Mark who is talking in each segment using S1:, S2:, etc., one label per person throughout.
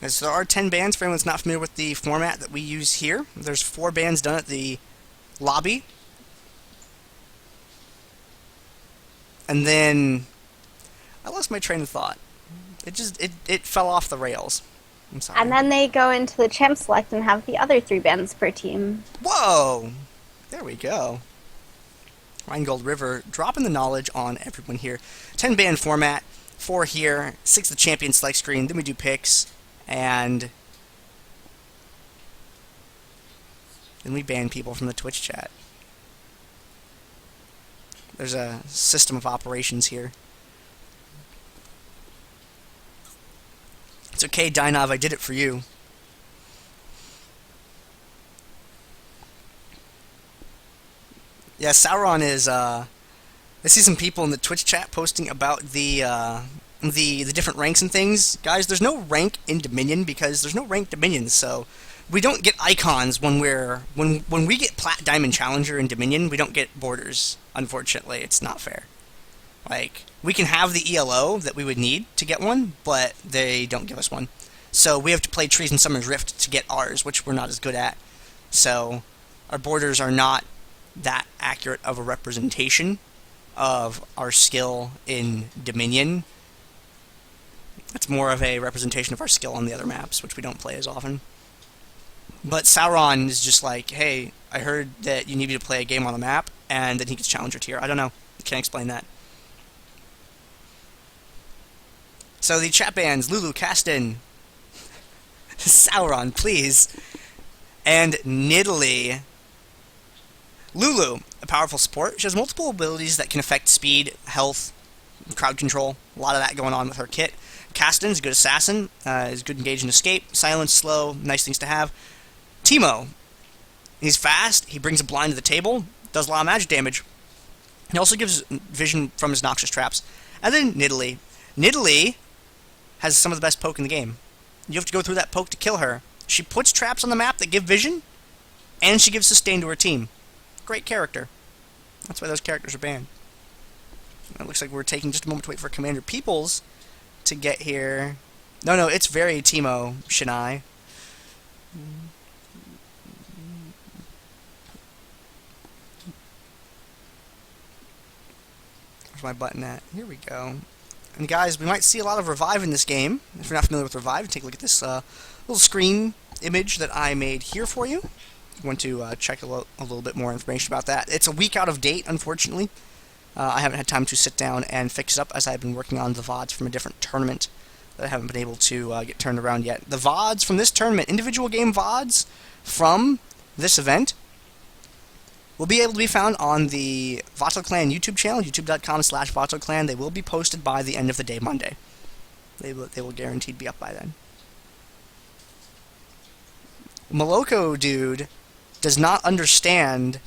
S1: So there are 10 bans for anyone that's not familiar with the format that we use here. There's 4 bans done at the lobby. And then I lost my train of thought. It fell off the rails. I'm sorry.
S2: And then they go into the champ select and have the other 3 bans per team.
S1: Whoa! There we go. RheingoldRiver dropping the knowledge on everyone here. 10 ban format, 4 here, 6 the champion select screen, then we do picks, and then we ban people from the Twitch chat. There's a system of operations here. It's okay, Dynav, I did it for you. Yeah, Sauron is, I see some people in the Twitch chat posting about the different ranks and things. Guys, there's no rank in Dominion because there's no ranked Dominions, so we don't get icons when we get Plat Diamond Challenger in Dominion, we don't get borders. Unfortunately, it's not fair. Like, we can have the ELO that we would need to get one, but they don't give us one. So we have to play Trees and Summer's Rift to get ours, which we're not as good at. So our borders are not that accurate of a representation of our skill in Dominion. It's more of a representation of our skill on the other maps, which we don't play as often. But Sauron is just like, hey, I heard that you need me to play a game on the map, and then he gets Challenger tier. I don't know. Can't explain that. So the chat bans, Lulu, Caston, Sauron, please, and Nidalee. Lulu, a powerful support. She has multiple abilities that can affect speed, health, crowd control. A lot of that going on with her kit. Caston is a good assassin, is good engaged in escape, silence, slow, nice things to have. Teemo, he's fast, he brings a blind to the table, does a lot of magic damage. He also gives vision from his noxious traps. And then Nidalee. Nidalee has some of the best poke in the game. You have to go through that poke to kill her. She puts traps on the map that give vision, and she gives sustain to her team. Great character. That's why those characters are banned. It looks like we're taking just a moment to wait for Commander Peoples to get here. No, it's very Teemo, Shinai. Where's my button at? Here we go. And guys, we might see a lot of Revive in this game. If you're not familiar with Revive, take a look at this little screen image that I made here for you. If you want to check a little bit more information about that. It's a week out of date, unfortunately. I haven't had time to sit down and fix it up as I've been working on the VODs from a different tournament that I haven't been able to get turned around yet. The VODs from this tournament, individual game VODs from this event, will be able to be found on the VatoClan YouTube channel, youtube.com/VatoClan. They will be posted by the end of the day Monday. They will guaranteed be up by then. Moloko dude does not understand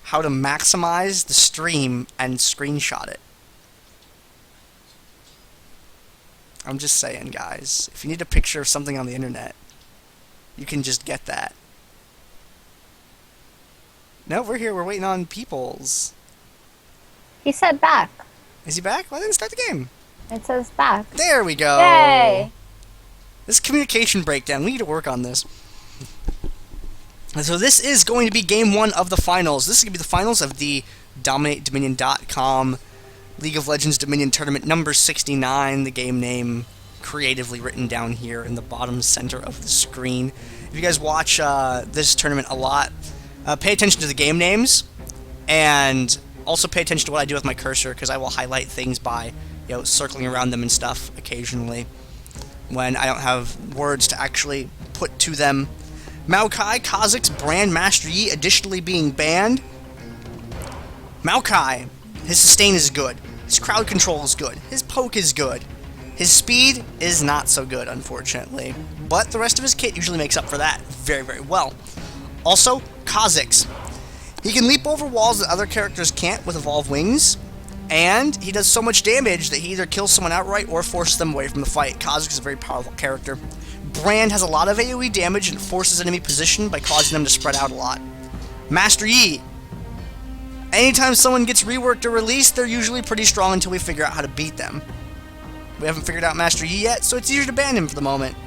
S1: how to maximize the stream and screenshot it. I'm just saying, guys. If you need a picture of something on the internet, you can just get that. No, we're here. We're waiting on Peoples.
S2: He said back.
S1: Is he back? Why didn't start the game?
S2: It says back.
S1: There we go.
S2: Yay!
S1: This communication breakdown. We need to work on this. And so this is going to be game 1 of the finals. This is going to be the finals of the DominateDominion.com League of Legends Dominion Tournament number 69. The game name creatively written down here in the bottom center of the screen. If you guys watch this tournament a lot, pay attention to the game names, and also pay attention to what I do with my cursor, because I will highlight things by, circling around them and stuff occasionally when I don't have words to actually put to them. Maokai, Kha'Zix, Brand, Master Yi additionally being banned. Maokai, his sustain is good. His crowd control is good. His poke is good. His speed is not so good, unfortunately. But the rest of his kit usually makes up for that very, very well. Also, Kha'Zix. He can leap over walls that other characters can't with Evolve Wings, and he does so much damage that he either kills someone outright or forces them away from the fight. Kha'Zix is a very powerful character. Brand has a lot of AoE damage and forces enemy position by causing them to spread out a lot. Master Yi. Anytime someone gets reworked or released, they're usually pretty strong until we figure out how to beat them. We haven't figured out Master Yi yet, so it's easier to ban him for the moment.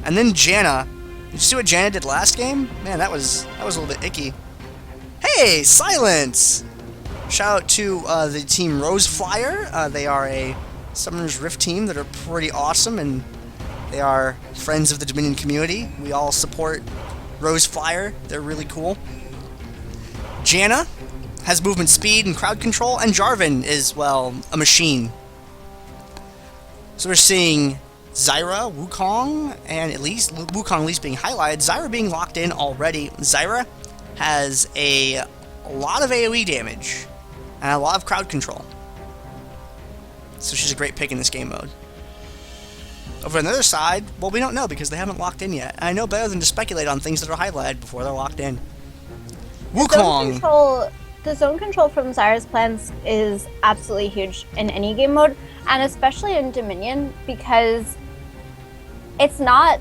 S1: And then Janna. Did you see what Janna did last game? Man, that was a little bit icky. Hey, silence! Shout out to the team Rose Flyer. They are a Summoner's Rift team that are pretty awesome, and they are friends of the Dominion community. We all support Rose Flyer. They're really cool. Janna has movement speed and crowd control, and Jarvan is, well, a machine. So we're seeing Zyra, Wukong, and Wukong at least being highlighted. Zyra being locked in already. Zyra has a lot of AoE damage and a lot of crowd control. So she's a great pick in this game mode. Over on the other side, well, we don't know because they haven't locked in yet. I know better than to speculate on things that are highlighted before they're locked in. Wukong!
S2: The zone control from Zyra's plans is absolutely huge in any game mode, and especially in Dominion, because it's not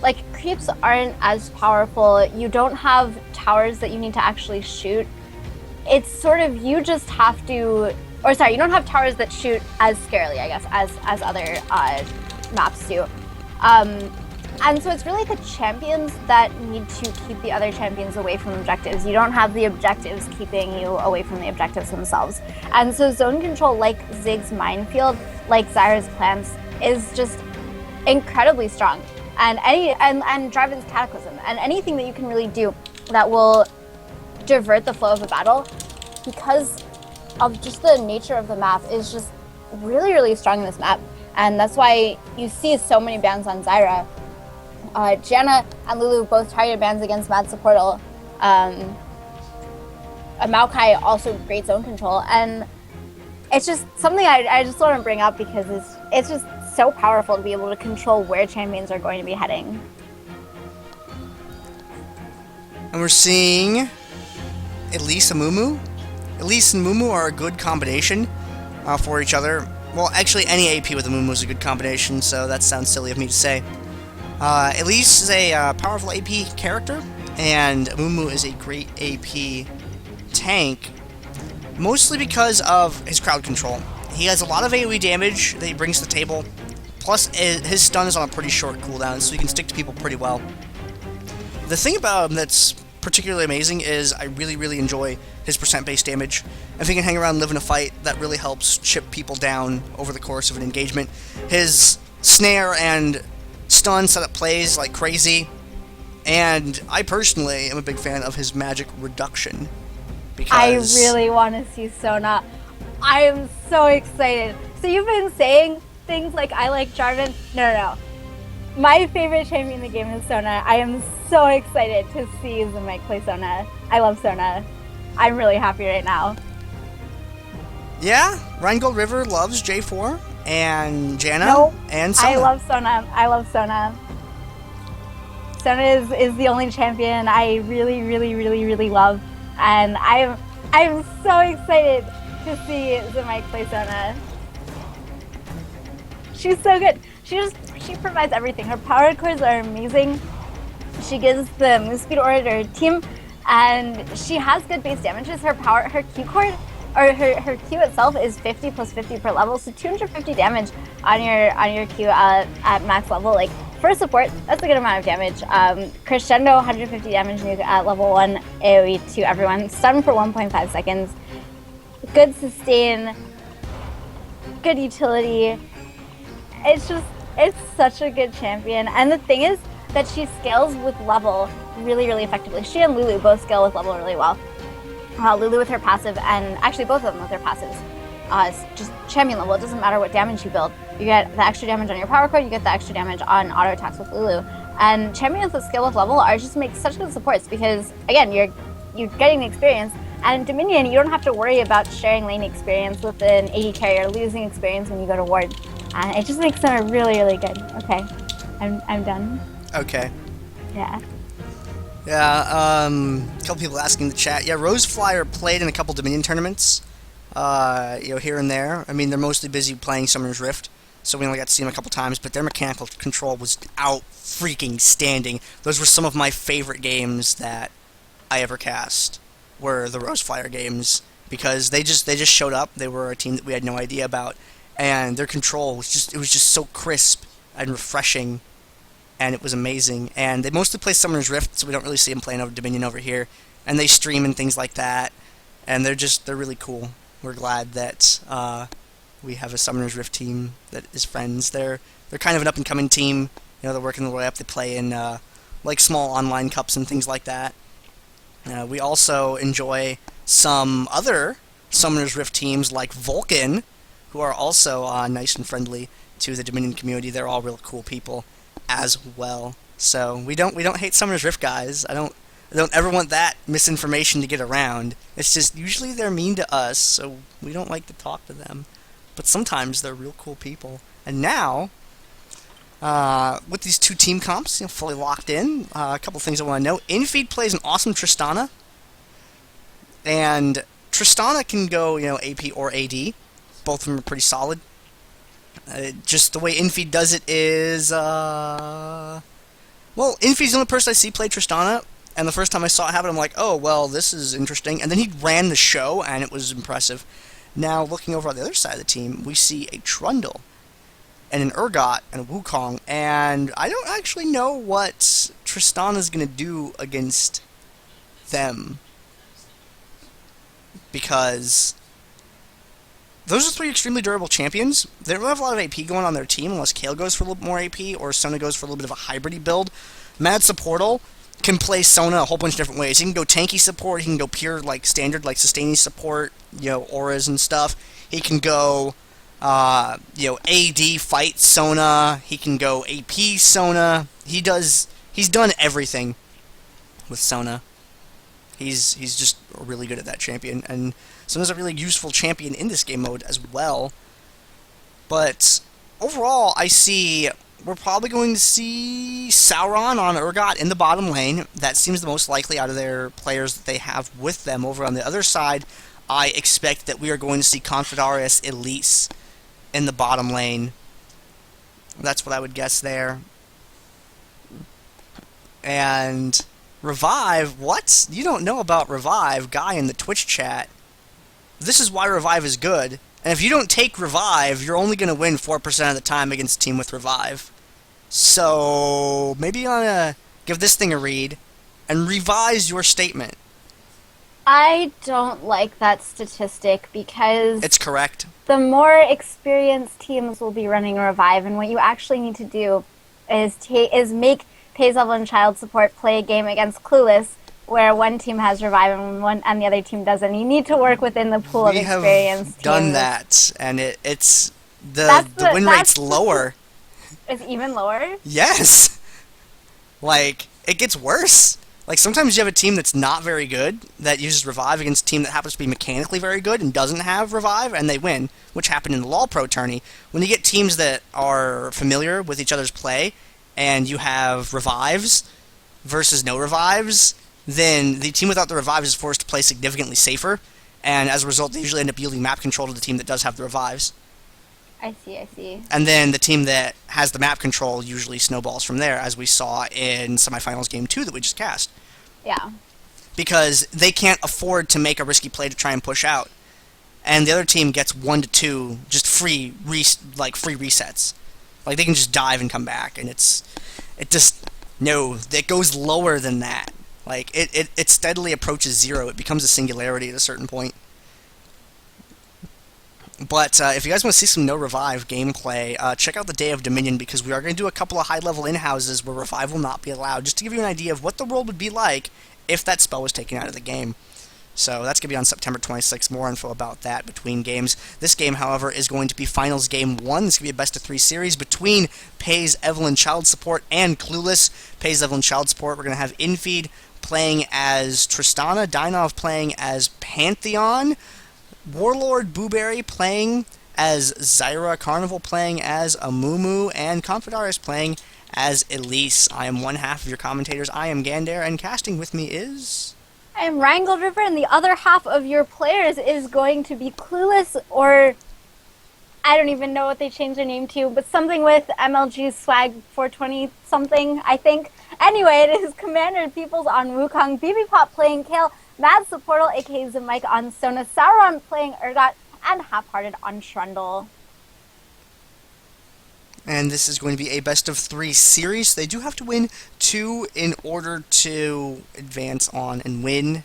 S2: like creeps aren't as powerful. You don't have towers that you need to actually shoot. It's sort of you just have to, or sorry, you don't have towers that shoot as scarily, I guess, as other maps do. And so it's really the champions that need to keep the other champions away from objectives. You don't have the objectives keeping you away from the objectives themselves. And so zone control, like Zig's minefield, like Zyra's plants, is just incredibly strong. And Jarvan's cataclysm, and anything that you can really do that will divert the flow of a battle, because of just the nature of the map, is just really, really strong in this map. And that's why you see so many bans on Zyra. Janna and Lulu both targeted bans against Mad Supportal. Maokai also great zone control, and it's just something I just want to bring up because it's just so powerful to be able to control where champions are going to be heading.
S1: And we're seeing Elise and Mumu. Elise and Mumu are a good combination for each other. Well, actually, any AP with a Mumu is a good combination, so that sounds silly of me to say. Elise is a powerful AP character, and Mumu is a great AP tank, mostly because of his crowd control. He has a lot of AoE damage that he brings to the table, plus his stun is on a pretty short cooldown, so he can stick to people pretty well. The thing about him that's particularly amazing is I really, really enjoy his percent-based damage. If he can hang around and live in a fight, that really helps chip people down over the course of an engagement. His snare and stun setup plays like crazy, and I personally am a big fan of his magic reduction. Because
S2: I really want to see Sona. I am so excited. So you've been saying things like I like Jarvan. No. My favorite champion in the game is Sona. I am so excited to see Zemek play Sona. I love Sona. I'm really happy right now.
S1: Yeah, RheingoldRiver loves J4 and Janna and Sona.
S2: I love Sona. Sona is the only champion I really, really, really, really love, and I'm so excited to see Zemek play Sona. She's so good. She provides everything. Her power cores are amazing. She gives the move speed aura to her team, and she has good base damages. Her Q core, or her Q itself is 50 plus 50 per level, so 250 damage on your Q at max level. Like for support, that's a good amount of damage. Crescendo 150 damage nuke at level 1 AoE to everyone. Stun for 1.5 seconds. Good sustain. Good utility. It's such a good champion, and the thing is that she scales with level really, really effectively. She and Lulu both scale with level really well. Lulu with her passive, and actually both of them with their passives. It's just champion level. It doesn't matter what damage you build. You get the extra damage on your power core, you get the extra damage on auto attacks with Lulu. And champions that scale with level are just make such good supports because, again, you're getting the experience. And in Dominion, you don't have to worry about sharing lane experience with an AD carrier, losing experience when you go to ward. And it just makes them really, really good. Okay, I'm done.
S1: Okay.
S2: Yeah.
S1: Yeah, a couple people asking in the chat. Yeah, Rose Flyer played in a couple Dominion tournaments, here and there. I mean, they're mostly busy playing Summoner's Rift, so we only got to see them a couple times, but their mechanical control was out freaking standing. Those were some of my favorite games that I ever cast, were the Rose Flyer games, because they just showed up. They were a team that we had no idea about, and their control was just so crisp and refreshing. and it was amazing. And they mostly play Summoner's Rift, so we don't really see them playing over Dominion over here. And they stream and things like that, and they're really cool. We're glad that we have a Summoner's Rift team that is friends. They're kind of an up-and-coming team. They're working their way up. They play in like small online cups and things like that. We also enjoy some other Summoner's Rift teams like Vulcan, who are also nice and friendly to the Dominion community. They're all real cool people as well. So we don't hate Summoner's Rift guys. I don't ever want that misinformation to get around. It's just usually they're mean to us, so we don't like to talk to them. But sometimes they're real cool people. And now, with these two team comps fully locked in, a couple things I want to know. Infeed plays an awesome Tristana, and Tristana can go AP or AD. Both of them are pretty solid. Just the way Infeed does it is, well, Infeed's the only person I see play Tristana, and the first time I saw it happen, I'm like, oh, well, this is interesting. And then he ran the show, and it was impressive. Now, looking over on the other side of the team, we see a Trundle, and an Urgot, and a Wukong, and I don't actually know what Tristana's going to do against them, because those are three extremely durable champions. They don't have a lot of AP going on their team unless Kale goes for a little more AP or Sona goes for a little bit of a hybrid build. Mad Supportal can play Sona a whole bunch of different ways. He can go tanky support, he can go pure standard sustaining support, auras and stuff. He can go AD fight Sona, he can go AP Sona. He's done everything with Sona. He's just really good at that champion, and Sona's a really useful champion in this game mode as well. But overall, I see we're probably going to see Sauron on Urgot in the bottom lane. That seems the most likely out of their players that they have with them. Over on the other side, I expect that we are going to see Confedarius Elise in the bottom lane. That's what I would guess there. And Revive, what? You don't know about Revive, guy in the Twitch chat. This is why Revive is good. And if you don't take Revive, you're only going to win 4% of the time against a team with Revive. So maybe you want to give this thing a read and revise your statement.
S2: I don't like that statistic because
S1: It's correct.
S2: the more experienced teams will be running Revive, and what you actually need to do is make Pays Evelynn Child Support play a game against Clueless, where one team has Revive and the other team doesn't. You need to work within the pool of experienced teams.
S1: We have done that, and it's the win rate's lower.
S2: It's even lower?
S1: Yes! It gets worse. Sometimes you have a team that's not very good that uses Revive against a team that happens to be mechanically very good and doesn't have Revive, and they win, which happened in the LoL Pro tourney. When you get teams that are familiar with each other's play, and you have Revives versus no Revives, then the team without the Revives is forced to play significantly safer, and as a result, they usually end up yielding map control to the team that does have the Revives.
S2: I see.
S1: And then the team that has the map control usually snowballs from there, as we saw in semifinals game 2 that we just cast.
S2: Yeah.
S1: Because they can't afford to make a risky play to try and push out. And the other team gets 1 to 2 just free resets. They can just dive and come back, and it goes lower than that. It steadily approaches 0. It becomes a singularity at a certain point. But if you guys want to see some no Revive gameplay, check out the Day of Dominion, because we are going to do a couple of high-level in-houses where Revive will not be allowed, just to give you an idea of what the world would be like if that spell was taken out of the game. So that's going to be on September 26th. More info about that between games. This game, however, is going to be Finals Game 1. This is going to be a best-of-3 series between Pays Evelynn Child Support and Clueless. Pays Evelynn Child Support, we're going to have Infeed playing as Tristana, Dynov playing as Pantheon, Warlord Booberry playing as Zyra, Carnival playing as Amumu, and Confedarius playing as Elise. I am one half of your commentators. I am Gandair, and casting with me is...
S2: I am RheingoldRiver, and the other half of your players is going to be Clueless, or I don't even know what they changed their name to, but something with MLG Swag 420 something, I think. Anyway, it is Commander Peoples on Wukong, BB Pop playing Kale, Mad Supportal aka Mike on Sona, Sauron playing Urgot, and Half-Hearted on Trundle.
S1: And this is going to be a best-of-3 series. They do have to win 2 in order to advance on and win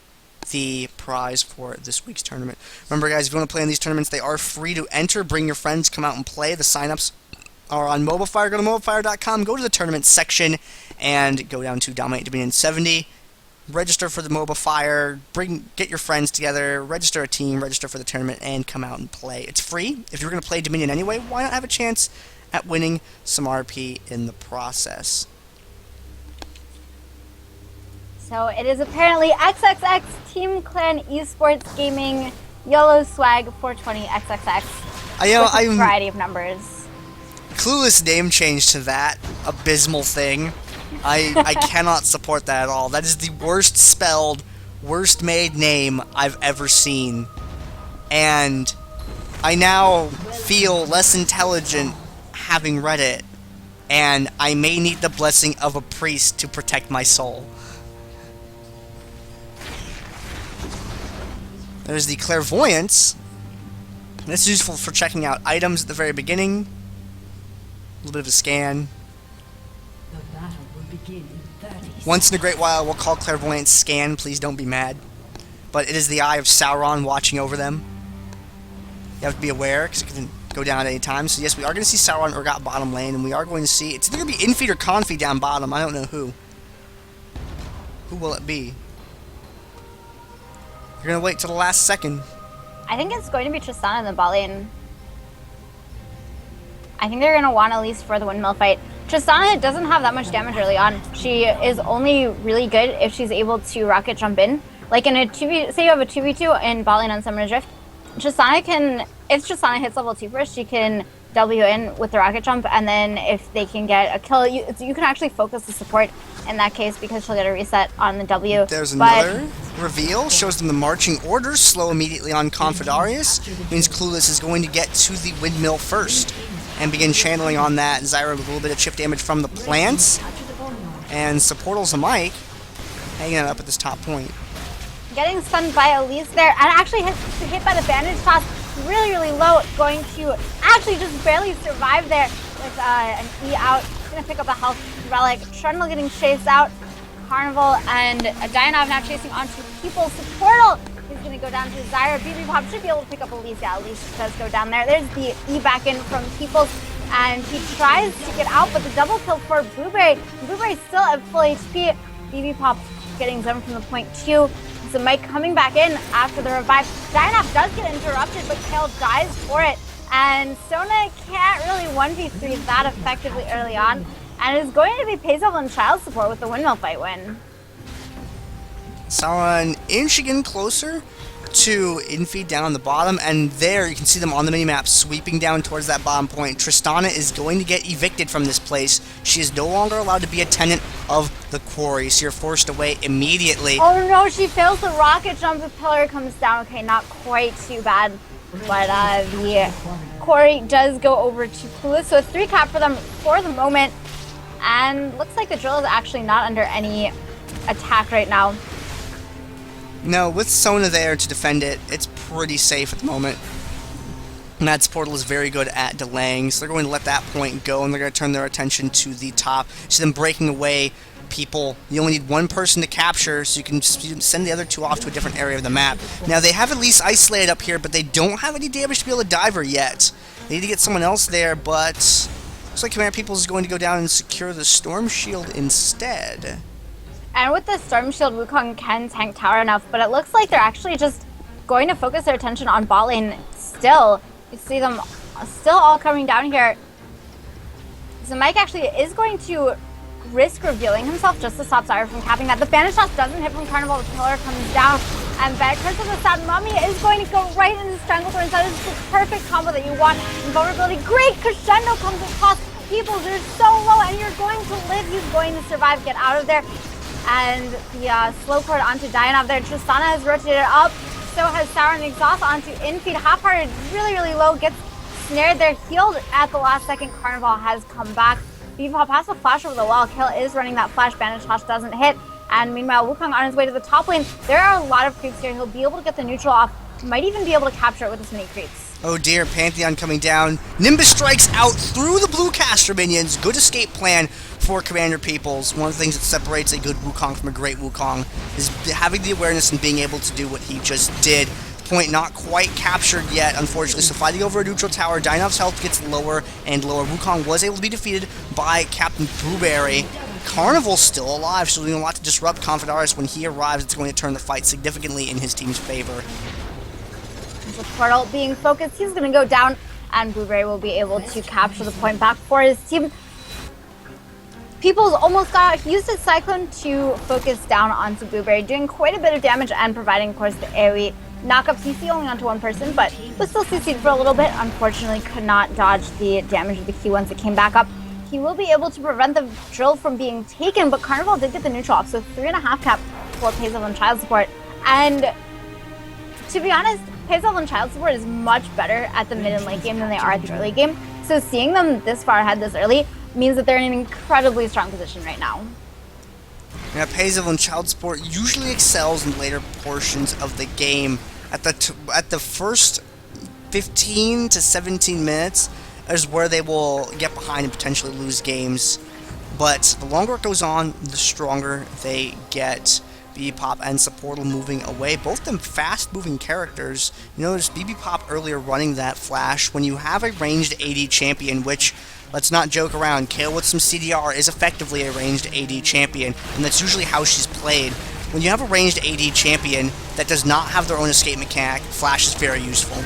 S1: the prize for this week's tournament. Remember, guys, if you want to play in these tournaments, they are free to enter. Bring your friends, come out and play. The sign-ups are on MobileFire. Go to MobileFire.com, go to the tournament section, and go down to DominateDominion 70. Register for the MobileFire, get your friends together, register a team, register for the tournament, and come out and play. It's free. If you're going to play Dominion anyway, why not have a chance at winning some RP in the process?
S2: So it is apparently XXX Team Clan Esports Gaming YOLO Swag 420 XXX. With a variety of numbers.
S1: Clueless name change to that abysmal thing. I cannot support that at all. That is the worst spelled, worst made name I've ever seen. And I now feel less intelligent having read it, and I may need the blessing of a priest to protect my soul. There's the clairvoyance. This is useful for checking out items at the very beginning. A little bit of a scan.
S3: The battle will begin in 30
S1: Once in a great while, we'll call clairvoyance scan. Please don't be mad. But it is the eye of Sauron watching over them. You have to be aware, because it can go down at any time. So yes, we are going to see Sauron Urgot bottom lane, and we are going to see... It's either going to be Infeed or Confeed down bottom. I don't know who. Who will it be? You're going to wait till the last second.
S2: I think it's going to be Tristana in the bot lane. I think they're going to want at least for the windmill fight. Tristana doesn't have that much damage early on. She is only really good if she's able to rocket jump in. Like in a 2v, say you have a 2v2 in bot lane on Summoner's Rift, Tristana can, if Tristana hits level 2 first, she can W in with the rocket jump, and then if they can get a kill, you can actually focus the support in that case because she'll get a reset on the W.
S1: There's another reveal. Shows them the marching orders. Slow immediately on Confidarius. Means Clueless is going to get to the windmill first and begin channeling on that. Zyra with a little bit of chip damage from the plants. And Supportals a Mike hanging it up at this top point.
S2: Getting stunned by Elise there, and actually hit by the bandage toss really, really low. Going to actually just barely survive there with an E out. Gonna pick up a health relic. Trundle getting chased out. Carnival and Dianov now chasing onto People's Portal. He's gonna go down to Zyra. BB Pop should be able to pick up Elise. Yeah, Elise does go down there. There's the E back in from People's, and he tries to get out, but the double kill for Blueberry. Blueberry's still at full HP. BB Pop getting them from the point 2. So Mike coming back in after the revive. Dianov does get interrupted, but Kale dies for it. And Sona can't really 1v3 that effectively early on. And is going to be Pazel and child support with the windmill fight win.
S1: Sauron inching closer to Infeed down on the bottom, and there you can see them on the minimap sweeping down towards that bottom point. Tristana is going to get evicted from this place. She is no longer allowed to be a tenant of the quarry, so you're forced away immediately.
S2: Oh no, she fails the rocket jump. The pillar comes down. Okay, not quite too bad, but the quarry does go over to Clueless, so a 3 cap for them for the moment. And looks like the drill is actually not under any attack right now.
S1: No, with Sona there to defend it, it's pretty safe at the moment. Matt's Portal is very good at delaying, so they're going to let that point go, and they're going to turn their attention to the top. See them breaking away people. You only need one person to capture, so you can send the other 2 off to a different area of the map. Now, they have at least isolated up here, but they don't have any damage to be able to dive her yet. They need to get someone else there, but looks like Commander Peoples is going to go down and secure the Storm Shield instead.
S2: And with the Storm Shield, Wukong can tank tower enough, but it looks like they're actually just going to focus their attention on bot lane still. You see them still all coming down here. So Mike actually is going to risk revealing himself just to stop Zyra from capping that. The Banish Toss doesn't hit from Carnival, the pillar comes down, and Curse of the Sad Mummy is going to go right into Stranglethorn. That is the perfect combo that you want. Invulnerability, great crescendo comes across. People, they're so low, and you're going to live, he's going to survive, get out of there. And the slow cord onto Dianov there. Tristana has rotated up, so has Sauron. Exhaust onto Infeed. Half-hearted, really, really low, gets snared there, healed at the last second. Carnival has come back. Bebop has a flash over the wall. Kill is running that flash. Bandage Toss doesn't hit. And meanwhile, Wukong on his way to the top lane. There are a lot of creeps here. He'll be able to get the neutral off. Might even be able to capture it with his mini creeps.
S1: Oh dear, Pantheon coming down. Nimbus strikes out through the blue caster minions. Good escape plan for Commander Peoples. One of the things that separates a good Wukong from a great Wukong is having the awareness and being able to do what he just did. Point not quite captured yet, unfortunately. So fighting over a neutral tower, Dynov's health gets lower and lower. Wukong was able to be defeated by Captain Blueberry. Carnival's still alive, so doing a lot to disrupt Confidaris. When he arrives, it's going to turn the fight significantly in his team's favor.
S2: With Portal being focused, he's going to go down, and Blueberry will be able to capture the point back for his team. Peoples almost got out. He used his Cyclone to focus down onto Blueberry, doing quite a bit of damage and providing, of course, the AoE knockup CC only onto one person, but was still CC'd for a little bit. Unfortunately, could not dodge the damage of the Q once it came back up. He will be able to prevent the drill from being taken, but Carnival did get the neutral off, so 3.5 cap for Pazel and Child Support. And to be honest, Pazel and Child Support is much better at the mid and late game than they are at the early game. So seeing them this far ahead this early means that they're in an incredibly strong position right now.
S1: Yeah, Pazel and Child Support usually excels in later portions of the game. At the first 15 to 17 minutes is where they will get behind and potentially lose games. But the longer it goes on, the stronger they get. BB-Pop and Supportal moving away. Both of them fast-moving characters. You notice BB-Pop earlier running that flash. When you have a ranged AD champion, which, let's not joke around, Kayle with some CDR is effectively a ranged AD champion, and that's usually how she's played. When you have a ranged AD champion that does not have their own escape mechanic, flash is very useful.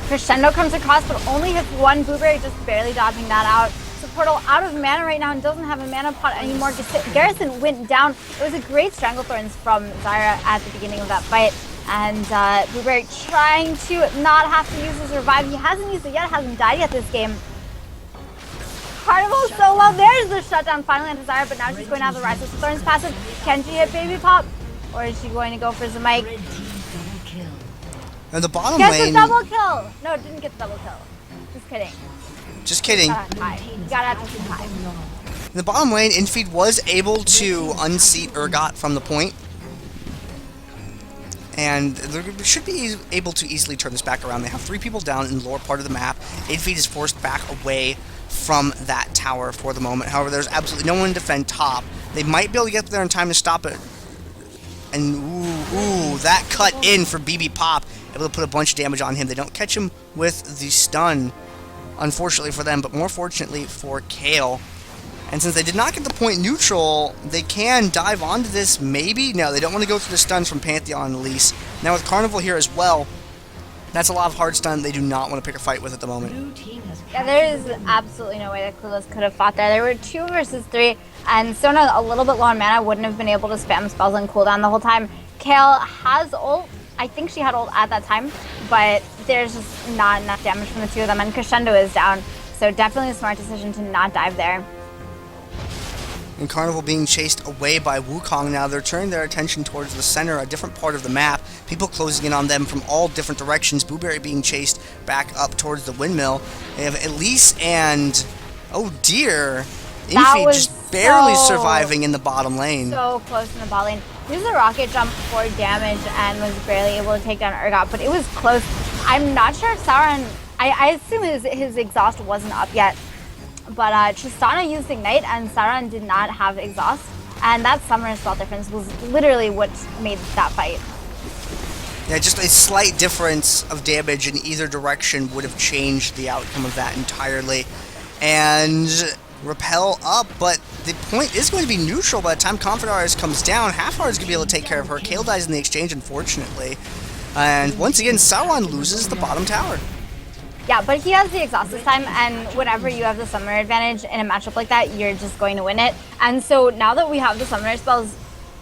S2: Crescendo comes across, but only hits one. Blueberry just barely dodging that out. Supportal out of mana right now and doesn't have a mana pot anymore. Garrison went down. It was a great Stranglethorns from Zyra at the beginning of that fight. And Blueberry trying to not have to use his revive. He hasn't used it yet, hasn't died yet this game. Carnival so low. There's the shutdown finally onto Zyra, but now she's going to have the Rise of the Thorns passive. Can she hit BB-Pop? Or is she going to go for Zamike?
S1: And the bottom
S2: Gets
S1: lane...
S2: a double kill! No, it didn't get the double kill. Just kidding.
S1: Just kidding.
S2: Got out to high.
S1: In the bottom lane, Infeed was able to unseat Urgot from the point. And they should be able to easily turn this back around. They have 3 people down in the lower part of the map. Infeed is forced back away from that tower for the moment. However, there's absolutely no one to defend top. They might be able to get there in time to stop it. And ooh, that cut in for BB-Pop. Able to put a bunch of damage on him. They don't catch him with the stun, unfortunately for them, but more fortunately for Kayle. And since they did not get the point neutral, they can dive onto this, maybe? No, they don't want to go through the stuns from Pantheon and Elise. Now with Carnival here as well, that's a lot of hard stun they do not want to pick a fight with at the moment.
S2: Yeah, there is absolutely no way that Clueless could have fought there. There were 2 versus 3, and Sona, a little bit low on mana, wouldn't have been able to spam spells on cooldown the whole time. Kayle has ult. I think she had ult at that time, but there's just not enough damage from the 2 of them, and Crescendo is down, so definitely a smart decision to not dive there.
S1: And Carnival being chased away by Wukong now, they're turning their attention towards the center, a different part of the map. People closing in on them from all different directions. Blueberry being chased back up towards the windmill. They have Elise and, oh dear, Infeed just barely surviving in the bottom lane.
S2: So close in the bot lane. Used a rocket jump for damage and was barely able to take down Urgot, but it was close. I'm not sure if Sauron, I assume his exhaust wasn't up yet, but Tristana used Ignite and Sauron did not have exhaust, and that summoner spell difference was literally what made that fight.
S1: Yeah, just a slight difference of damage in either direction would have changed the outcome of that entirely. And Repel up, but the point is going to be neutral by the time Confidaris comes down. Halfhard is going to be able to take care of her. Kayle dies in the exchange, unfortunately. And once again, Sauron loses the bottom tower.
S2: Yeah, but he has the exhaust this time, and whenever you have the summoner advantage in a matchup like that, you're just going to win it. And so now that we have the summoner spells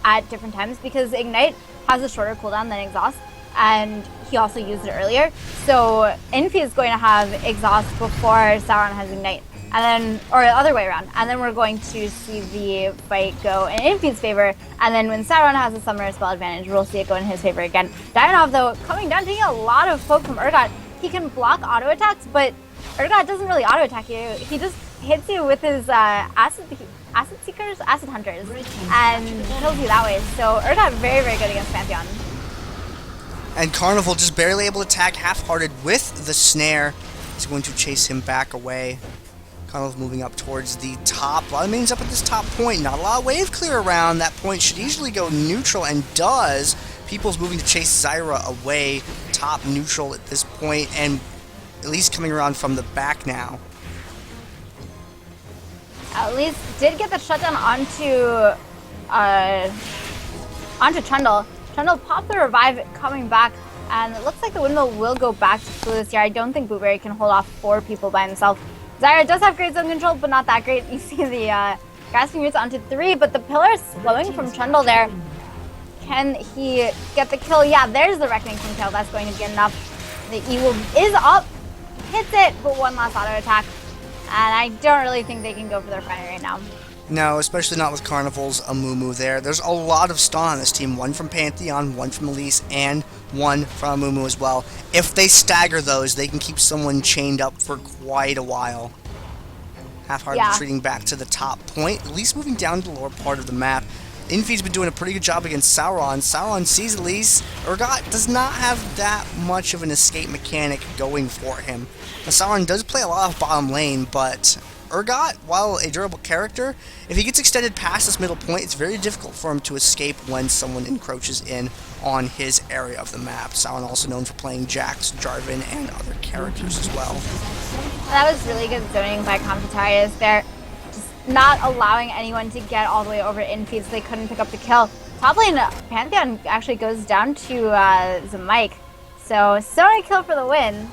S2: at different times, because Ignite has a shorter cooldown than exhaust, and he also used it earlier, so Infeed is going to have exhaust before Sauron has Ignite. And then, or the other way around, and then we're going to see the fight go in Infeed's favor, and then when Sauron has a summoner spell advantage, we'll see it go in his favor again. Dianov, though, coming down, taking a lot of poke from Urgot. He can block auto attacks, but Urgot doesn't really auto attack you. He just hits you with his acid seekers, acid hunters, and kills you that way. So Urgot very, very good against Pantheon.
S1: And Carnival just barely able to tag half-hearted with the snare. He's going to chase him back away. Carnival moving up towards the top. A lot of minions up at this top point. Not a lot of wave clear around. That point should easily go neutral and does. People's moving to chase Zyra away. Top neutral at this point, and at least coming around from the back now.
S2: At least did get the shutdown onto Trundle. Trundle popped the revive coming back, and it looks like the windmill will go back to Clueless here. I don't think Blueberry can hold off 4 people by himself. Zyra does have great zone control, but not that great. You see the grasping roots onto 3, but the pillar is slowing from Trundle there. Can he get the kill? Yeah, there's the Reckoning from kill. That's going to be enough. The Evil is up, hits it, but one last auto attack. And I don't really think they can go for their primary right now.
S1: No, especially not with Carnival's Amumu there. There's a lot of stun on this team. 1 from Pantheon, 1 from Elise, and 1 from Amumu as well. If they stagger those, they can keep someone chained up for quite a while. Half-hearted retreating back to the top point. Elise moving down to the lower part of the map. Infeed's been doing a pretty good job against Sauron. Sauron sees Elise. Urgot does not have that much of an escape mechanic going for him. Now, Sauron does play a lot of bottom lane, but Urgot, while a durable character, if he gets extended past this middle point, it's very difficult for him to escape when someone encroaches in on his area of the map. Sauron also known for playing Jax, Jarvan, and other characters as well.
S2: That was really good zoning by Computarius there. Just not allowing anyone to get all the way over Infeed so they couldn't pick up the kill. Top lane Pantheon actually goes down to Zamike. So, Sona kill for the win.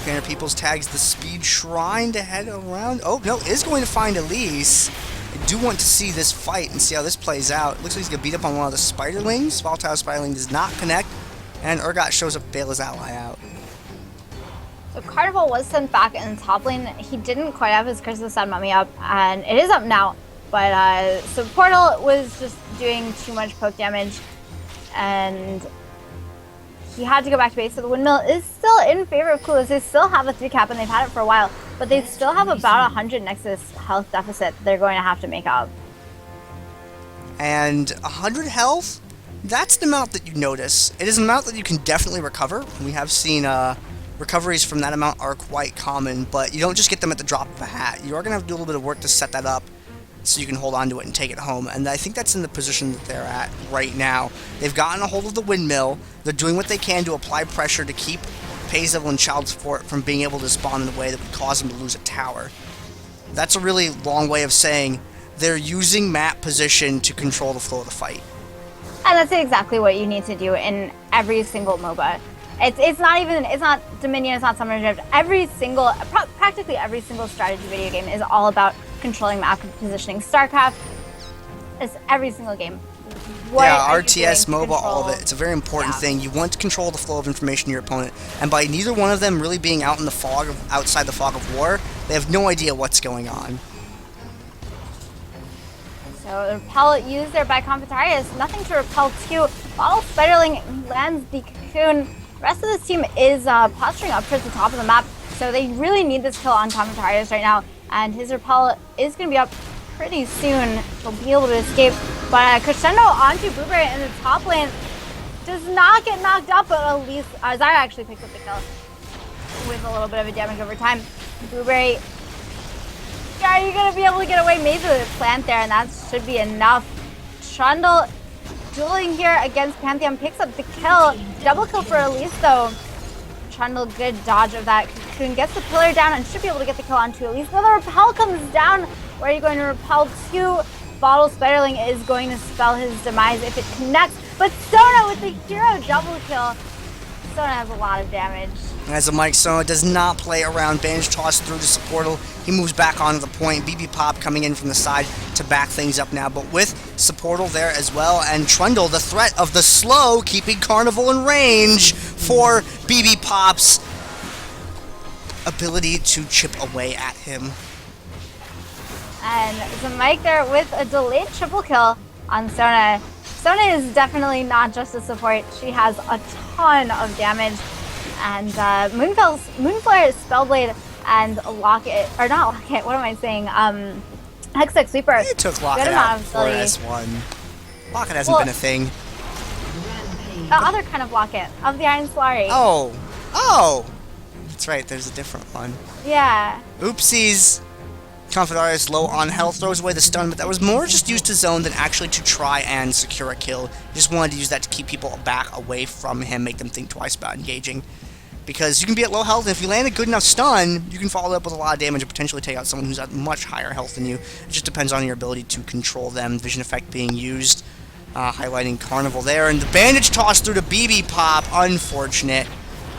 S1: Banner Peoples tags the Speed Shrine to head around. Oh, no, is going to find Elise. I do want to see this fight and see how this plays out. It looks like he's going to beat up on one of the Spiderlings. Volatile Spiderling does not connect, and Urgot shows up to bail his ally out.
S2: So Carnival was sent back in the top lane. He didn't quite have his Curse of the Sun Mummy up, and it is up now. But so Portal was just doing too much poke damage, and he had to go back to base. So the windmill is still in favor of Clueless. They still have a 3 cap, and they've had it for a while, but they still have about 100 Nexus health deficit they're going to have to make up.
S1: And 100 health, that's the amount that you notice. It is an amount that you can definitely recover. We have seen recoveries from that amount are quite common, but you don't just get them at the drop of a hat. You are going to have to do a little bit of work to set that up so you can hold on to it and take it home. And I think that's in the position that they're at right now. They've gotten a hold of the windmill. They're doing what they can to apply pressure to keep Pazel and Child Support from being able to spawn in a way that would cause them to lose a tower. That's a really long way of saying they're using map position to control the flow of the fight.
S2: And that's exactly what you need to do in every single MOBA. It's not Dominion, it's not Summoner Drift. Practically every single strategy video game is all about controlling map positioning. StarCraft is every single game.
S1: RTS, MOBA, all of it. It's a very important thing. You want to control the flow of information to your opponent, and by neither one of them really being out in the fog outside the fog of war, they have no idea what's going on.
S2: So repel used there by Computarius. Nothing to repel to. Bottle Spiderling lands the cocoon. The rest of this team is posturing up towards the top of the map, so they really need this kill on Computarius right now. And his repel is going to be up pretty soon. He'll be able to escape. But Crescendo onto Blueberry in the top lane does not get knocked up, but at least Zyra actually picked up the kill with a little bit of a damage over time. Blueberry, are you going to be able to get away? Maybe with a plant there, and that should be enough. Trundle dueling here against Pantheon picks up the kill. Double kill for Elise though. Trundle, good dodge of that cocoon, gets the pillar down and should be able to get the kill onto Elise. Well, the repel comes down. Where are you going to repel to? Bottle Spiderling is going to spell his demise if it connects. But Sona with the hero double kill. Sona has a lot of damage.
S1: As a Mike, Sona does not play around. Bandage toss through to Supportal. He moves back onto the point. BB Pop coming in from the side to back things up now. But with Supportal there as well. And Trundle, the threat of the slow, keeping Carnival in range for BB Pop's ability to chip away at him.
S2: And Zamike there with a delayed triple kill on Sona. Sona is definitely not just a support. She has a ton of damage. And Moonflare, Spellblade, and Locket, or not Locket, what am I saying? Hextech Sweeper.
S1: It took Locket out for S1. Locket hasn't been a thing.
S2: The other kind of locket of the Iron Solari.
S1: Oh. Oh! That's right, there's a different one.
S2: Yeah.
S1: Oopsies! Confederatus low on health, throws away the stun, but that was more just used to zone than actually to try and secure a kill. He just wanted to use that to keep people back away from him, make them think twice about engaging. Because you can be at low health, and if you land a good enough stun, you can follow it up with a lot of damage and potentially take out someone who's at much higher health than you. It just depends on your ability to control them. Vision effect being used, highlighting Carnival there, and the bandage toss through the BB pop, unfortunate,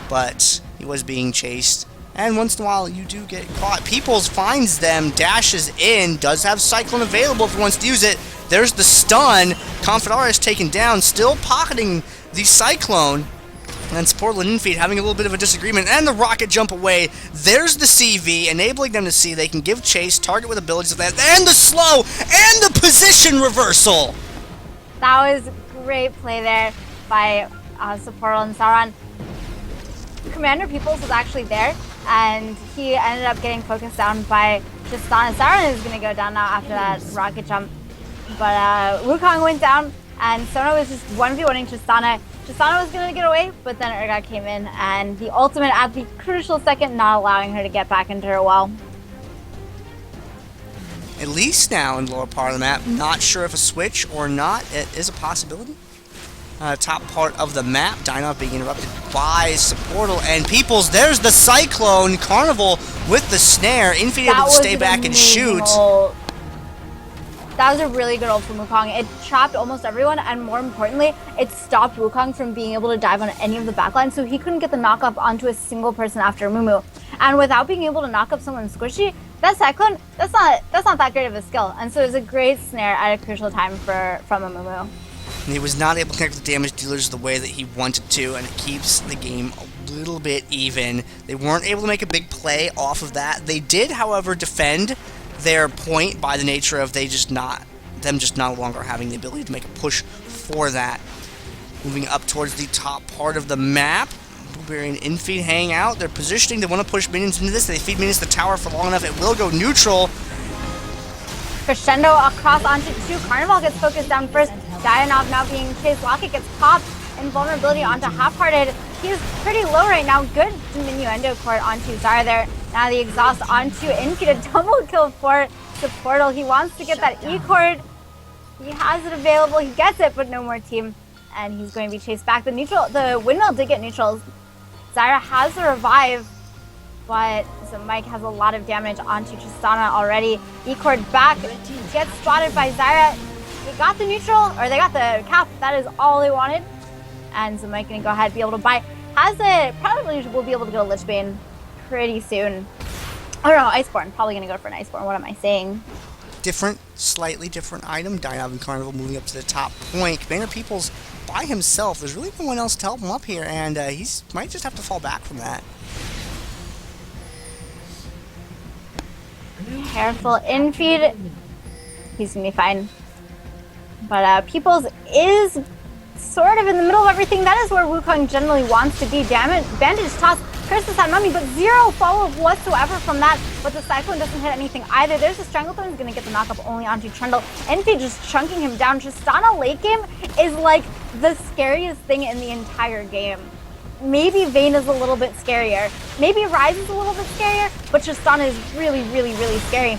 S1: but he was being chased. And once in a while, you do get caught. Peoples finds them, dashes in, does have Cyclone available if he wants to use it. There's the stun. Confederatus taken down, still pocketing the Cyclone. And Sportland and Infeed having a little bit of a disagreement, and the rocket jump away. There's the CV, enabling them to see they can give chase, target with abilities of that, and the slow, and the position reversal!
S2: That was great play there by Sportle and Sauron. Commander Peoples was actually there, and he ended up getting focused down by Tristana. Sauron is going to go down now after that rocket jump. But Wukong went down, and Sona was just 1v1ing Tristana. Tristana was going to get away, but then Urgot came in, and the ultimate at the crucial second, not allowing her to get back into her well.
S1: At least now in the lower part of the map, not sure if a switch or not, it is a possibility. Top part of the map, Dyna being interrupted by Supportal and Peoples. There's the Cyclone, Carnival with the snare, Infeed able to stay back and shoot.
S2: Ult. That was a really good ult from Wukong. It trapped almost everyone, and more importantly, it stopped Wukong from being able to dive on any of the backlines, so he couldn't get the knock up onto a single person after Mumu. And without being able to knock up someone squishy, that Cyclone, that's not that great of a skill. And so it was a great snare at a crucial time from a Mumu.
S1: And he was not able to connect with the damage dealers the way that he wanted to, and it keeps the game a little bit even. They weren't able to make a big play off of that. They did, however, defend their point by the nature of them just no longer having the ability to make a push for that. Moving up towards the top part of the map, Blueberry and Infeed hang out. They're positioning. They want to push minions into this. They feed minions to the tower for long enough. It will go neutral.
S2: Crescendo across onto 2. Carnival gets focused down first. Dianov now being chased. Locket gets popped. Invulnerability onto Half-Hearted. He's pretty low right now. Good diminuendo cord onto Zara there. Now the exhaust onto Infeed. A double kill for Supportal. He wants to get that E-cord. He has it available. He gets it, but no more team. And he's going to be chased back. The windmill did get neutrals. Zyra has the revive, but Mike has a lot of damage onto Tristana already. E-cord back, gets spotted by Zyra. They got the neutral, or they got the cap. That is all they wanted. And Mike gonna go ahead and be able to buy. Probably will be able to get a Lichbane pretty soon. Oh no, Iceborne. Probably gonna go for an Iceborne. What am I saying?
S1: Slightly different item. Dynav and Carnival moving up to the top point. Commander Peoples by himself. There's really no one else to help him up here, and he might just have to fall back from that.
S2: Careful Infeed. He's gonna be fine. But Peoples is sort of in the middle of everything. That is where Wukong generally wants to be. Damn it. Bandage toss. Curses had Mummy, but zero follow-up whatsoever from that. But the Cyclone doesn't hit anything either. There's a Stranglethorn. He's going to get the knock-up only onto Trundle. Infeed just chunking him down. Tristana late game is like the scariest thing in the entire game. Maybe Vayne is a little bit scarier. Maybe Ryze is a little bit scarier, but Tristana is really, really, really scary.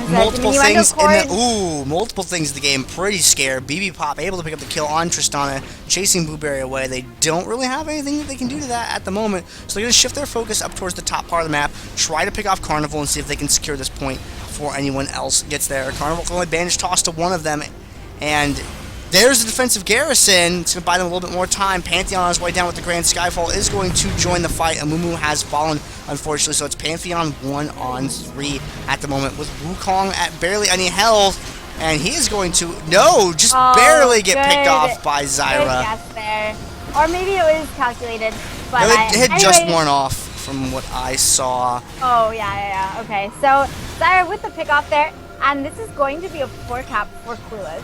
S1: Multiple things multiple things in the game. Pretty scared. BB Pop able to pick up the kill on Tristana, chasing Blueberry away. They don't really have anything that they can do to that at the moment, so they're going to shift their focus up towards the top part of the map, try to pick off Carnival and see if they can secure this point before anyone else gets there. Carnival can only bandage toss to one of them, and there's the defensive garrison. It's going to buy them a little bit more time. Pantheon on his way down with the Grand Skyfall is going to join the fight. Amumu has fallen, unfortunately, so it's Pantheon 1-on-3 at the moment with Wukong at barely any health. And he is going to, barely get picked off by Zyra.
S2: Good guess there. Or maybe it was calculated. But
S1: it had just worn off from what I saw.
S2: Oh, yeah. Okay, so Zyra with the pick off there. And this is going to be a 4-cap for Clueless.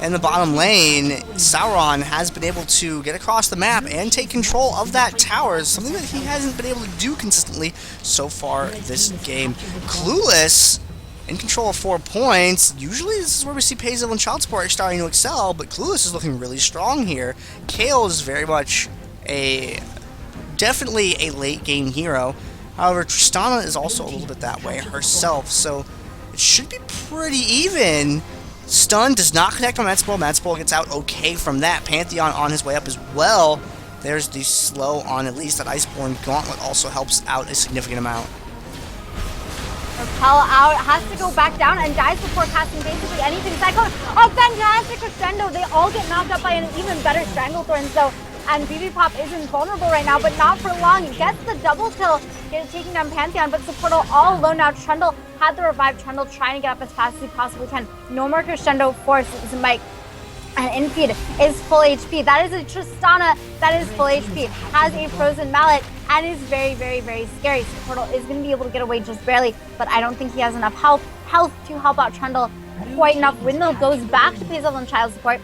S1: In the bottom lane, Sauron has been able to get across the map and take control of that tower, something that he hasn't been able to do consistently so far this game. Clueless in control of 4 points. Usually this is where we see Pazel and Child Support starting to excel, but Clueless is looking really strong here. Kale is very much definitely a late game hero. However, Tristana is also a little bit that way herself, so it should be pretty even. Stun does not connect on Matspoil. Matspoil gets out okay from that. Pantheon on his way up as well. There's the slow on at least. That Iceborne Gauntlet also helps out a significant amount.
S2: Repel out, has to go back down and dies before casting basically anything. Cyclone, oh, fantastic crescendo. They all get knocked up by an even better Stranglethorns though. And BB Pop is invulnerable right now, but not for long. He gets the double kill, taking down Pantheon, but Supportal all alone now. Trundle had the revive. Trundle trying to get up as fast as he possibly can. No more crescendo for Mike. And Infeed is full HP. That is a Tristana that is full HP, has a frozen mallet, and is very, very, very scary. Supportal is going to be able to get away just barely, but I don't think he has enough health to help out Trundle quite enough. Windmill goes back to Pazel and Child Support.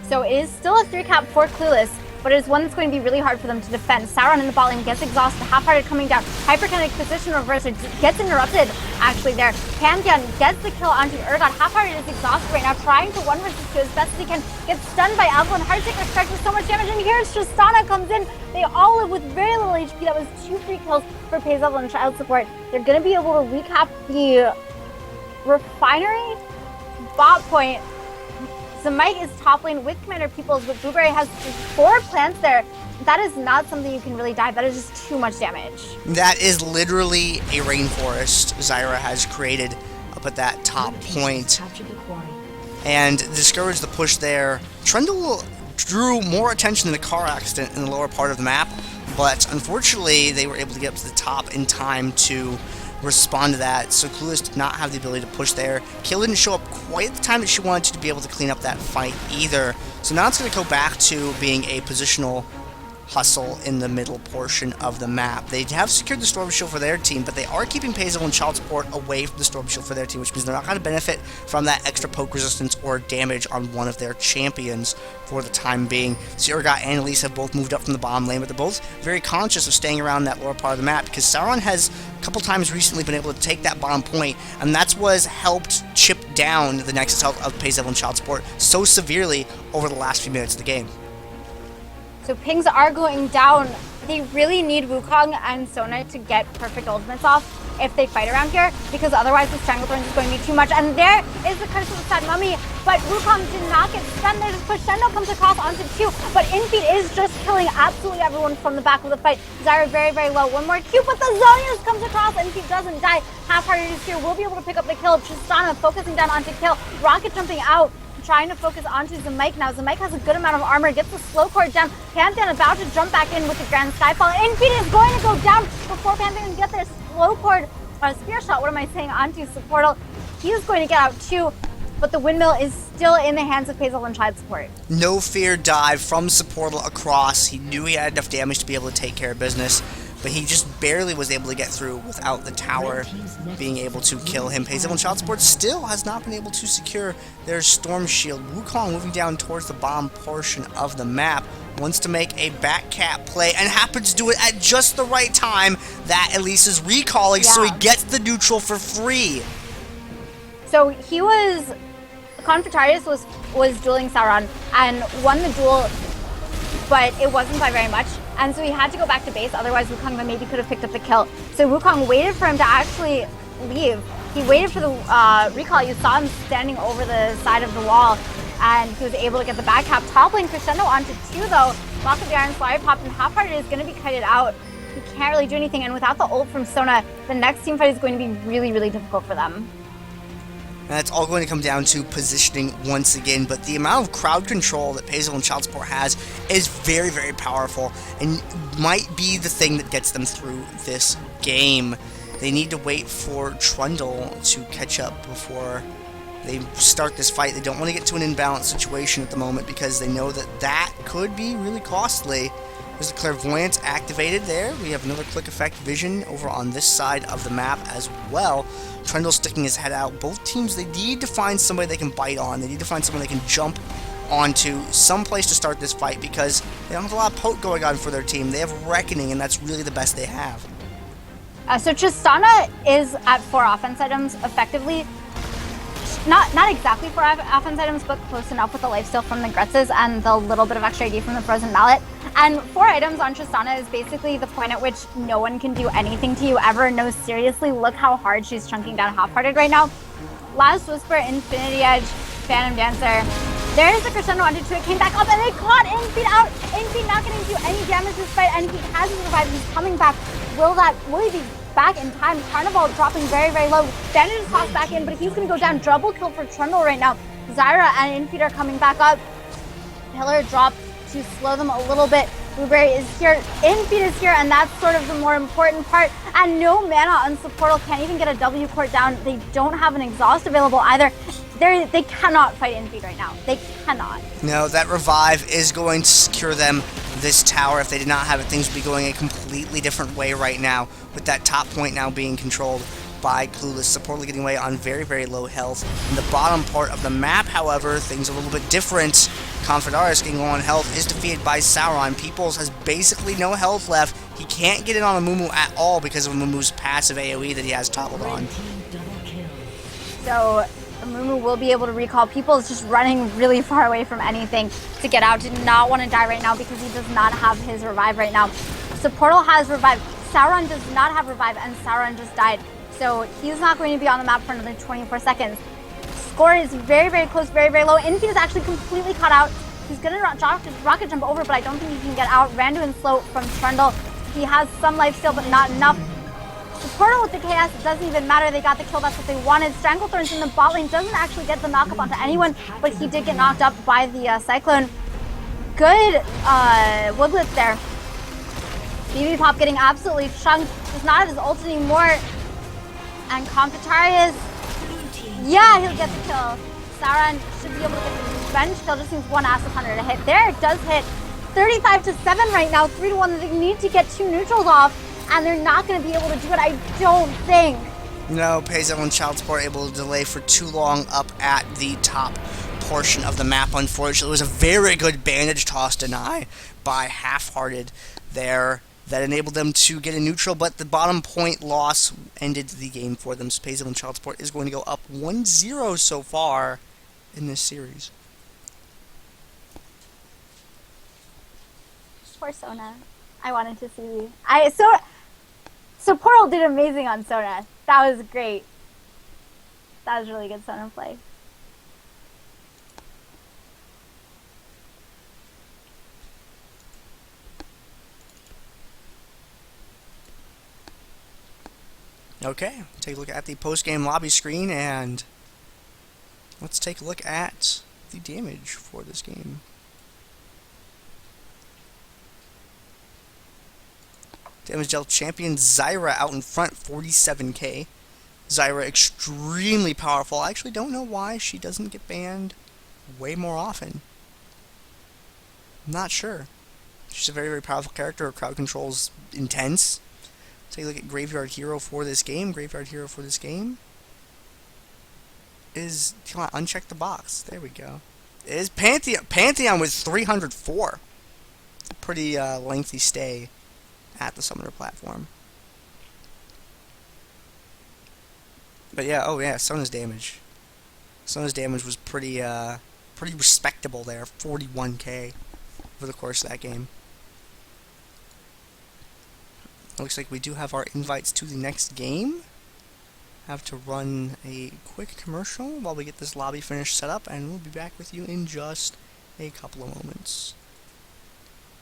S2: So it is still a 3-cap for Clueless, but it is one that's going to be really hard for them to defend. Sauron in the bot lane gets exhausted, Half-Hearted coming down, Hyperkinetic position reverser gets interrupted actually there. Pantheon gets the kill onto Urgot. Half-Hearted is exhausted right now, trying to 1 versus 2 as best as he can. Gets stunned by Evelynn. Heartbreaker strikes with so much damage, and here's Tristana comes in. They all live with very little HP. That was 2 free kills for Pazel and Child Support. They're going to be able to recap the Refinery bot point. So Mike is top lane with Commander Peoples, but Blueberry has 4 plants there. That is not something you can really dive. That is just too much damage.
S1: That is literally a rainforest Zyra has created up at that top point. And discouraged the push there. Trundle drew more attention than a car accident in the lower part of the map, but unfortunately they were able to get up to the top in time to respond to that, so Clueless did not have the ability to push there. Kill didn't show up quite at the time that she wanted to be able to clean up that fight either. So now it's going to go back to being a positional hustle in the middle portion of the map. They have secured the Storm Shield for their team, but they are keeping Pazel and Child Support away from the Storm Shield for their team, which means they're not going to benefit from that extra poke resistance or damage on one of their champions for the time being. So Urgot and Elise have both moved up from the bottom lane, but they're both very conscious of staying around that lower part of the map, because Sauron has a couple times recently been able to take that bottom point, and that's what has helped chip down the Nexus health of Pazel and Child Support so severely over the last few minutes of the game.
S2: So pings are going down. They really need Wukong and Sona to get perfect ultimates off if they fight around here, because otherwise the Stranglethorns is going to be too much. And there is the curse of the Sad Mummy, but Wukong did not get stunned. There's Crescendo comes across onto 2, but Infeed is just killing absolutely everyone from the back of the fight. Zyra very, very low. One more Q, but the Zonius comes across. Infeed doesn't die. Half-Hearted is here. Will be able to pick up the kill. Tristana focusing down onto kill. Rocket jumping out, trying to focus onto Zamike now. Zamike has a good amount of armor, gets the slow cord down. Pantheon about to jump back in with the Grand Skyfall. Infeed is going to go down before Pantheon can get their slow cord, spear shot, what am I saying, onto Supportal. He is going to get out too, but the windmill is still in the hands of Pazel and Child Support.
S1: No fear dive from Supportal across. He knew he had enough damage to be able to take care of business, but he just barely was able to get through without the tower being able to kill him. Pazel and Child Support still has not been able to secure their Storm Shield. Wukong moving down towards the bottom portion of the map, wants to make a back cap play and happens to do it at just the right time. That Elise is recalling, so he gets the neutral for free.
S2: So he was, Confratarius was dueling Sauron and won the duel, but it wasn't by very much. And so he had to go back to base, otherwise Wukong maybe could have picked up the kill. So Wukong waited for him to actually leave. He waited for the recall. You saw him standing over the side of the wall, and he was able to get the back cap. Top lane Crescendo onto 2 though. Lock of the Iron Flyer popped, and Half-Hearted is going to be kited out. He can't really do anything, and without the ult from Sona, the next team fight is going to be really, really difficult for them.
S1: And it's all going to come down to positioning once again, but the amount of crowd control that Pazel and Child Support has is very, very powerful, and might be the thing that gets them through this game. They need to wait for Trundle to catch up before they start this fight. They don't want to get to an imbalanced situation at the moment, because they know that that could be really costly. There's the Clairvoyance activated there. We have another Click Effect Vision over on this side of the map as well. Trundle sticking his head out. Both teams, they need to find somebody they can bite on. They need to find someone they can jump onto, some place to start this fight, because they don't have a lot of poke going on for their team. They have Reckoning, and that's really the best they have.
S2: So Tristana is at 4 offense items effectively. Not exactly 4 offense items, but close enough with the lifesteal from the Gretzes and the little bit of extra AD from the Frozen Mallet. And 4 items on Tristana is basically the point at which no one can do anything to you ever. No, seriously, look how hard she's chunking down Half-Hearted right now. Last Whisper, Infinity Edge, Phantom Dancer. There's the crescendo onto it, came back up, and they caught Infeed out. Infeed not getting do any damage this fight, and he has survived. He's coming back. Will he be back in time? Carnival dropping very, very low. Bandage is tossed back in, but he's going to go down. Double kill for Trundle right now. Zyra and Infeed are coming back up. Pillar drop to slow them a little bit. Blueberry is here, Infeed is here, and that's sort of the more important part. And no mana on Supportal, can't even get a W court down. They don't have an exhaust available either. They cannot fight Infeed right now. They cannot.
S1: No, that revive is going to secure them this tower. If they did not have it, things would be going a completely different way right now, with that top point now being controlled by Clueless. Supportly getting away on very, very low health. In the bottom part of the map, however, things are a little bit different. Confederaris getting low on health is defeated by Sauron. Peoples has basically no health left. He can't get in on a Mumu at all because of Mumu's passive AoE that he has toggled on.
S2: So Mumu will be able to recall. People's just running really far away from anything to get out. Did not want to die right now because he does not have his revive right now. Supportal has revive. Sauron does not have revive, and Sauron just died. So he's not going to be on the map for another 24 seconds. Score is very, very close, very, very low. Infeed is actually completely caught out. He's going to rocket jump over, but I don't think he can get out. Randu and slow from Trundle. He has some life still, but not enough. The portal with the chaos, it doesn't even matter. They got the kill. That's what they wanted. Stranglethorns in the bot lane doesn't actually get the knockup onto anyone, but he did get knocked up by the Cyclone. Good Woodlet there. BB Pop getting absolutely chunked. Does not have his ult anymore. And Confitarius, yeah, he'll get the kill. Sauron should be able to get the revenge kill. Just needs one Acid Hunter to hit. There, it does hit. 35-7 right now. 3-1. They need to get 2 neutrals off, and they're not going to be able to do it, I don't think.
S1: No, Payzel and Child Support able to delay for too long up at the top portion of the map, unfortunately. It was a very good bandage toss deny by Half-Hearted there that enabled them to get a neutral, but the bottom point loss ended the game for them. So Payzel and Child Support is going to go up 1-0 so far in this series.
S2: Poor Sona. I wanted to see. So Portal did amazing on Sona. That was great. That was really good Sona play.
S1: Okay, take a look at the post-game lobby screen, and let's take a look at the damage for this game. Damage dealt champion Zyra out in front, 47k. Zyra extremely powerful. I actually don't know why she doesn't get banned way more often. I'm not sure. She's a very, very powerful character. Her crowd control's intense. Take a look at Graveyard Hero for this game. Graveyard Hero for this game is, come on, uncheck the box. There we go. It is Pantheon. Pantheon with 304. It's a pretty lengthy stay at the Summoner platform. But yeah, oh yeah, Sona's damage. Sona's damage was pretty respectable there, 41k over the course of that game. Looks like we do have our invites to the next game. Have to run a quick commercial while we get this lobby finished set up, and we'll be back with you in just a couple of moments.